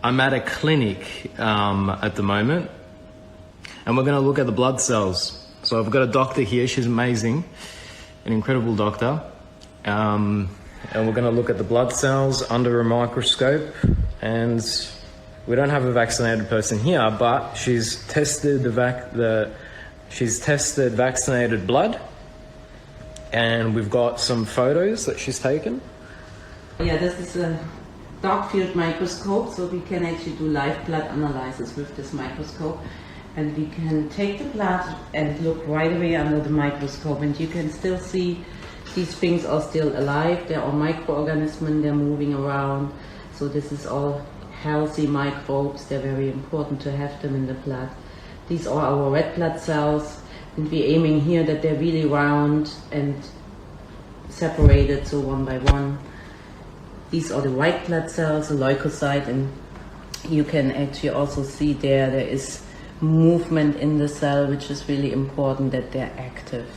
I'm at a clinic at the moment, and we're going to look at the blood cells. So I've got a doctor here. She's amazing, an incredible doctor. And we're going to look at the blood cells under a microscope. And we don't have a vaccinated person here, but she's tested vaccinated blood, and we've got some photos that she's taken. Yeah, this is a dark field microscope, so we can actually do live blood analysis with this microscope, and we can take the blood and look right away under the microscope, and you can still see these things are still alive. They're all microorganisms, they're moving around, so this is all healthy microbes. They're very important to have them in the blood. These are our red blood cells, and we're aiming here that they're really round and separated, so one by one. These are the white blood cells, the leukocyte, and you can actually also see there is movement in the cell, which is really important that they're active.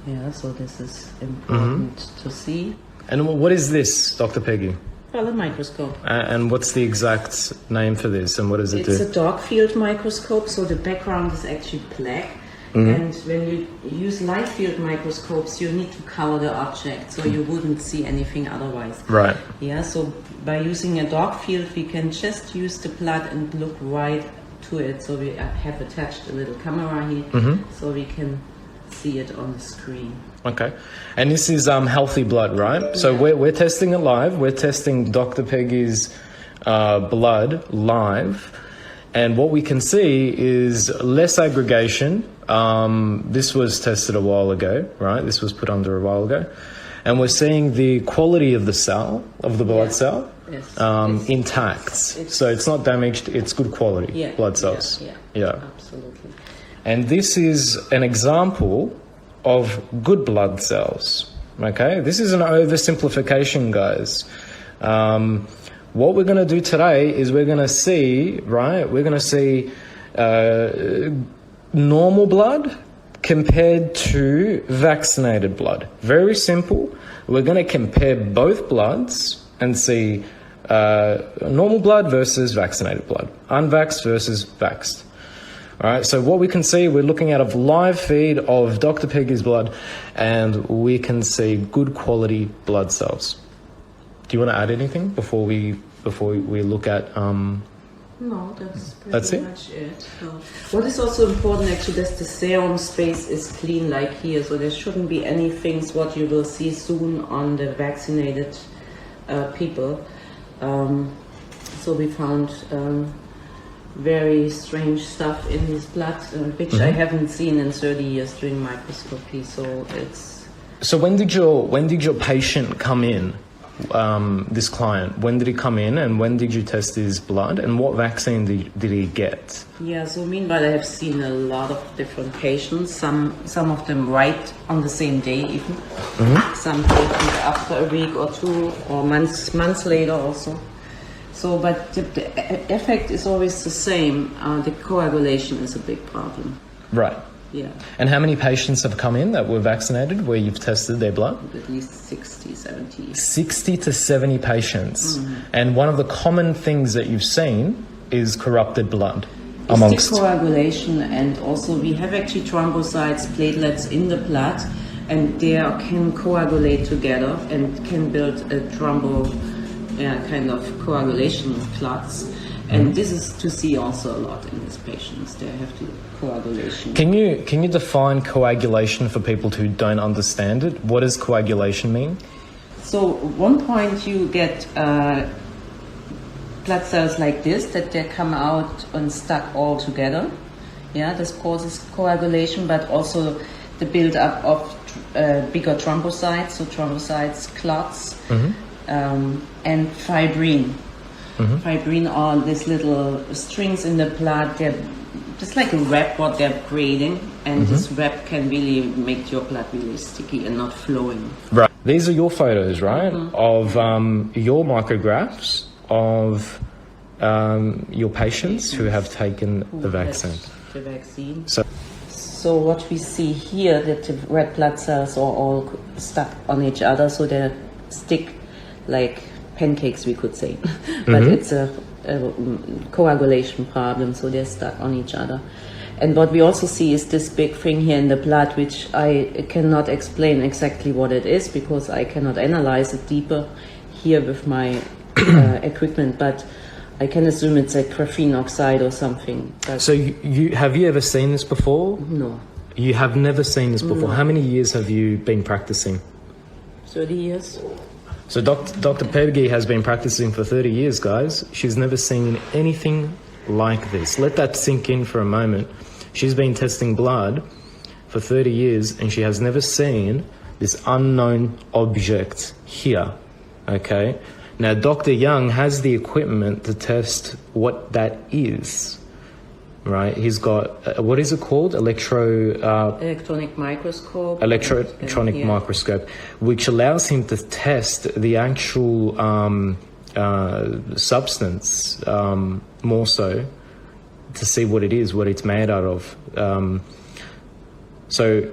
Yeah, so this is important to see. And what is this, Dr. Peggy? Well, a microscope. And what's the exact name for this, and what does it do? It's a dark field microscope, so the background is actually black. And when you use light field microscopes, you need to cover the object, so you wouldn't see anything otherwise. Right. Yeah, so by using a dark field, we can just use the blood and look right to it. So we have attached a little camera here, so we can see it on the screen. Okay. And this is healthy blood, right? So we're testing it live. We're testing Dr. Peggy's blood live. And what we can see is less aggregation. This was tested a while ago, right? This was put under a while ago. And we're seeing the quality of the cell, of the blood cell, intact. So it's not damaged, it's good quality blood cells. Yeah, absolutely. And this is an example of good blood cells, okay? This is an oversimplification, guys. What we're going to do today is we're going to see, right? We're going to see normal blood compared to vaccinated blood. Very simple. We're going to compare both bloods and see normal blood versus vaccinated blood, unvaxxed versus vaxxed. All right, so what we can see, we're looking at a live feed of Dr. Peggy's blood, and we can see good quality blood cells. Do you want to add anything before we look at? No, that's pretty it? much it. So what is also important actually, that the serum space is clean like here, so there shouldn't be any things what you will see soon on the vaccinated people. So we found very strange stuff in his blood, which I haven't seen in 30 years doing microscopy. So it's. So when did your patient come in? This client, when did he come in, and when did you test his blood, and what vaccine did he get? Yeah, so meanwhile I have seen a lot of different patients, some of them right on the same day even, some patients after a week or two or months later also. So, but the effect is always the same. The coagulation is a big problem. Right. Yeah. And how many patients have come in that were vaccinated where you've tested their blood? At least 60, 70. 60 to 70 patients. And one of the common things that you've seen is corrupted blood amongst. It's the coagulation, and also we have actually thrombocytes, platelets in the blood, and they can coagulate together and can build a kind of coagulation clots. And this is to see also a lot in these patients. They have the coagulation. Can you define coagulation for people who don't understand it? What does coagulation mean? So at one point you get blood cells like this, that they come out and stuck all together. Yeah, this causes coagulation, but also the build-up of bigger thrombocytes, so thrombocytes, clots, and fibrin. Fibrin are these little strings in the blood. They're just like a web what they're creating, and this web can really make your blood really sticky and not flowing. Right. These are your photos, right, of your micrographs of your patients who have taken the vaccine. The vaccine. So what we see here, that the red blood cells are all stuck on each other, so they stick like pancakes, we could say. But it's a coagulation problem, so they're stuck on each other. And what we also see is this big thing here in the blood, which I cannot explain exactly what it is because I cannot analyze it deeper here with my equipment, but I can assume it's like graphene oxide or something. But So you have you ever seen this before? no, You have never seen this before. How many years have you been practicing? 30 years. So Dr. Peggy has been practicing for 30 years, guys. She's never seen anything like this. Let that sink in for a moment. She's been testing blood for 30 years and she has never seen this unknown object here, okay? Now, Dr. Young has the equipment to test what that is, right? He's got, what is it called? Electronic microscope. Electronic Yeah. microscope, which allows him to test the actual substance more so to see what it is, what it's made out of. So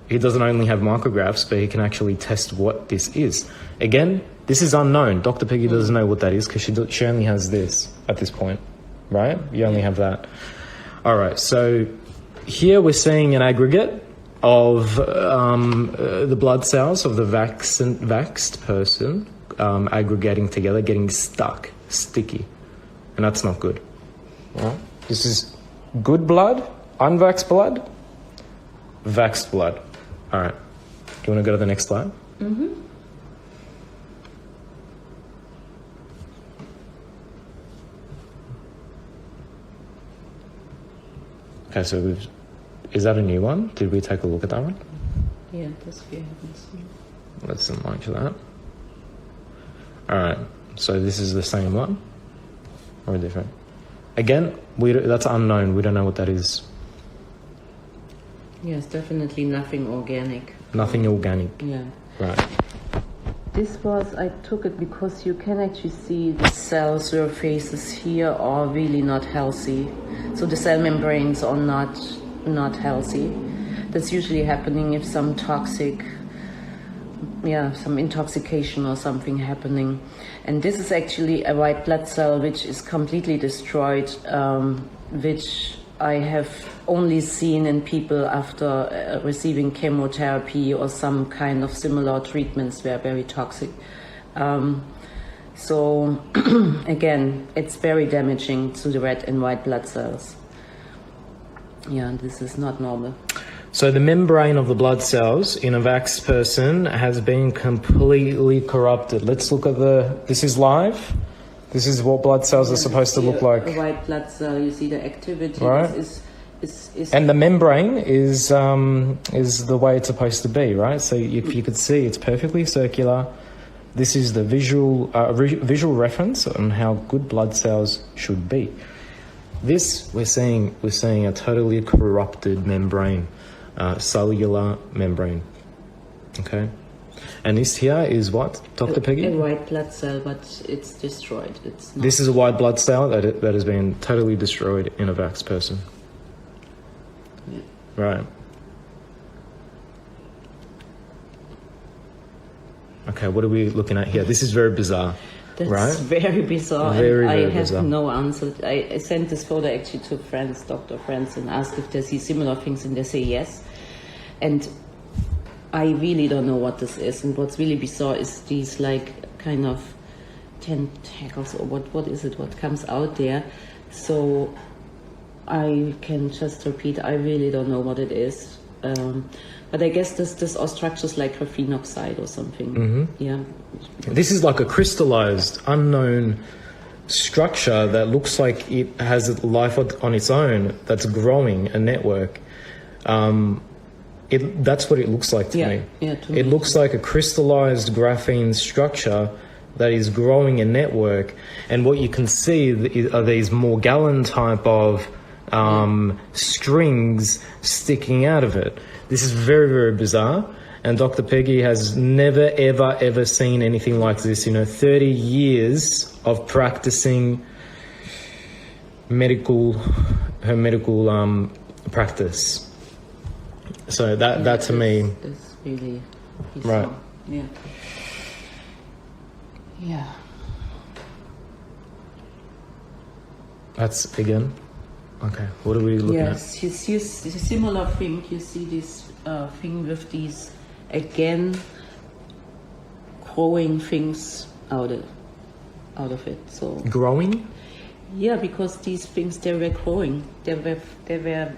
he doesn't only have micrographs, but he can actually test what this is. Again, this is unknown. Dr. Peggy doesn't know what that is because she only has this at this point, right? You only have that. All right, so here we're seeing an aggregate of the blood cells of the vaxxed person aggregating together, getting stuck, sticky, and that's not good. All right? This is good blood, unvaxxed blood, vaxxed blood. All right, do you want to go to the next slide? Mm-hmm. Okay, so is that a new one? Did we take a look at that one? Yeah, this we haven't seen. Let's enlarge that. All right, so this is the same one or different? Again, that's unknown. We don't know what that is. Yes, definitely nothing organic. Nothing organic. Yeah. Right. This was, I took it because you can actually see the cell surfaces here are really not healthy. So the cell membranes are not healthy. That's usually happening if some some intoxication or something happening. And this is actually a white blood cell which is completely destroyed, which I have only seen in people after receiving chemotherapy or some kind of similar treatments were very toxic. So again, it's very damaging to the red and white blood cells. Yeah, this is not normal. So the membrane of the blood cells in a vaxxed person has been completely corrupted. Let's look at this is live. This is what blood cells are supposed to look like. A white blood cell, you see the activity. Right. Is And the membrane is the way it's supposed to be, right? So if you could see, it's perfectly circular. This is the visual reference on how good blood cells should be. This we're seeing a totally corrupted membrane, cellular membrane. Okay, and this here is what, Dr. Peggy? a white blood cell, but it's destroyed. It's not. This is a white blood cell that has been totally destroyed in a vaxxed person. Yeah. Right. Okay, what are we looking at here? This is very bizarre. That's right? very bizarre. Very, and I very have bizarre. no answer. I sent this photo actually to friends, doctor friends, and asked if they see similar things, and they say yes. And I really don't know what this is. And what's really bizarre is these like kind of tentacles, or what is it? What comes out there? So I can just repeat. I really don't know what it is. But I guess this are structures like graphene oxide or something. Mm-hmm. Yeah. This is like a crystallized, unknown structure that looks like it has life on its own that's growing, a network. That's what it looks like to me. Yeah, to me. It looks like a crystallized graphene structure that is growing a network. And what you can see are these Morgellon type of strings sticking out of it. This is very, very bizarre. And Dr. Peggy has never, ever, ever seen anything like this. 30 years of practicing her medical practice. So that to me, That's really bizarre. Right. Yeah. Yeah. That's again. Okay, what are we looking Yes, you see a similar thing. You see this thing with these again growing things out of it. So at? Growing? yeah, because these things they were growing. They were.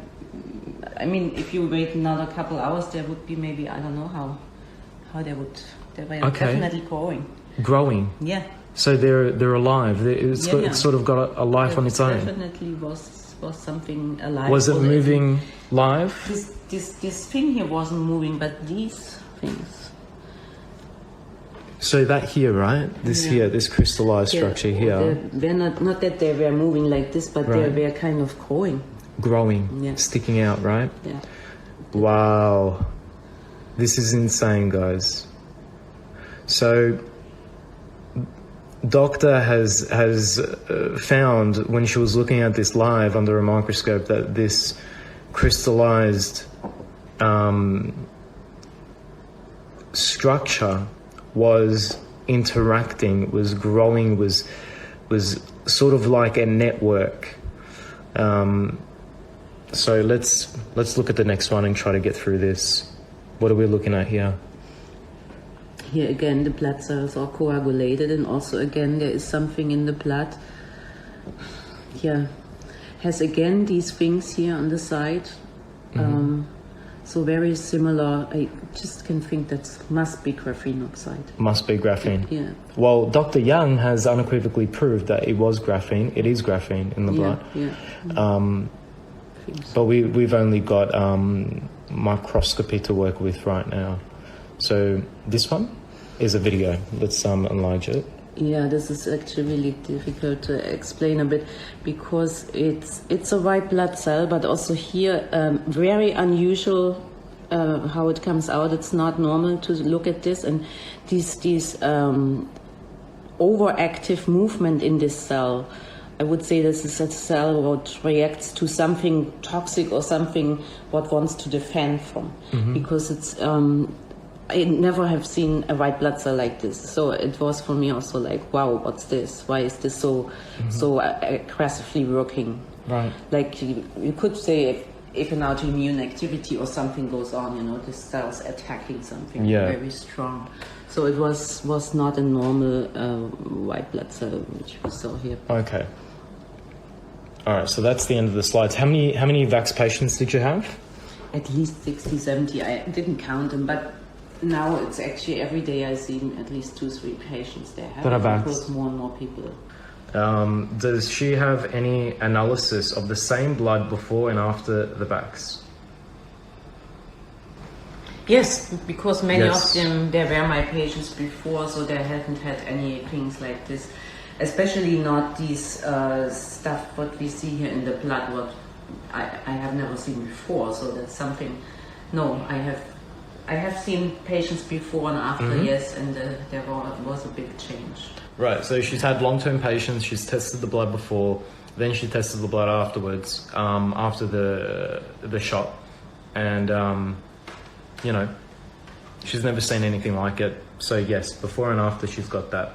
I mean, if you wait another couple hours, there would be maybe I don't know how they would. They were Okay. definitely growing. Growing. Yeah. So they're alive. It's Yeah. sort of got a life on its own. Definitely was something alive. Was it Or the- moving live? This thing here wasn't moving, but these things. So that here, right? This Yeah. here, this crystallized structure here, They're not that they were moving like this, but Right. they were kind of growing. growing, Yeah. sticking out, right? Yeah. Wow. This is insane, guys. So doctor has found when she was looking at this live under a microscope that this crystallized structure was interacting, was growing, was sort of like a network. So let's look at the next one and try to get through this. What are we looking at here? Here again, the blood cells are coagulated, and also again there is something in the blood. Yeah, has again these things here on the side. So very similar. I just can think that must be graphene oxide. Must be graphene. Yeah. Well, Dr. Young has unequivocally proved that it was graphene. It is graphene in the blood. Yeah. But we've only got microscopy to work with right now. So this one is a video. Let's enlarge it. Yeah, this is actually really difficult to explain a bit because it's a white blood cell, but also here very unusual how it comes out. It's not normal to look at this, and these overactive movement in this cell. I would say this is a cell what reacts to something toxic or something what wants to defend from, because it's. I never have seen a white blood cell like this, so it was for me also like, wow, what's this? Why is this so aggressively working? Right. Like you could say if an autoimmune activity or something goes on, you know, the cells attacking something very strong. So it was not a normal white blood cell which we saw here. Okay. All right. So that's the end of the slides. How many Vax patients did you have? At least 60, 70. I didn't count them, but now it's actually every day I see at least 2-3 patients there. That are vaxxed. Because more and more people. Does she have any analysis of the same blood before and after the vax? Yes, because many Yes. of them, they were my patients before, so they haven't had any things like this. Especially not these stuff what we see here in the blood, what I have never seen before. So that's something. No, I have seen patients before and after, yes, and there was a big change. Right. So she's had long-term patients. She's tested the blood before, then she tested the blood afterwards, after the shot, and you know, she's never seen anything like it. So yes, before and after, she's got that.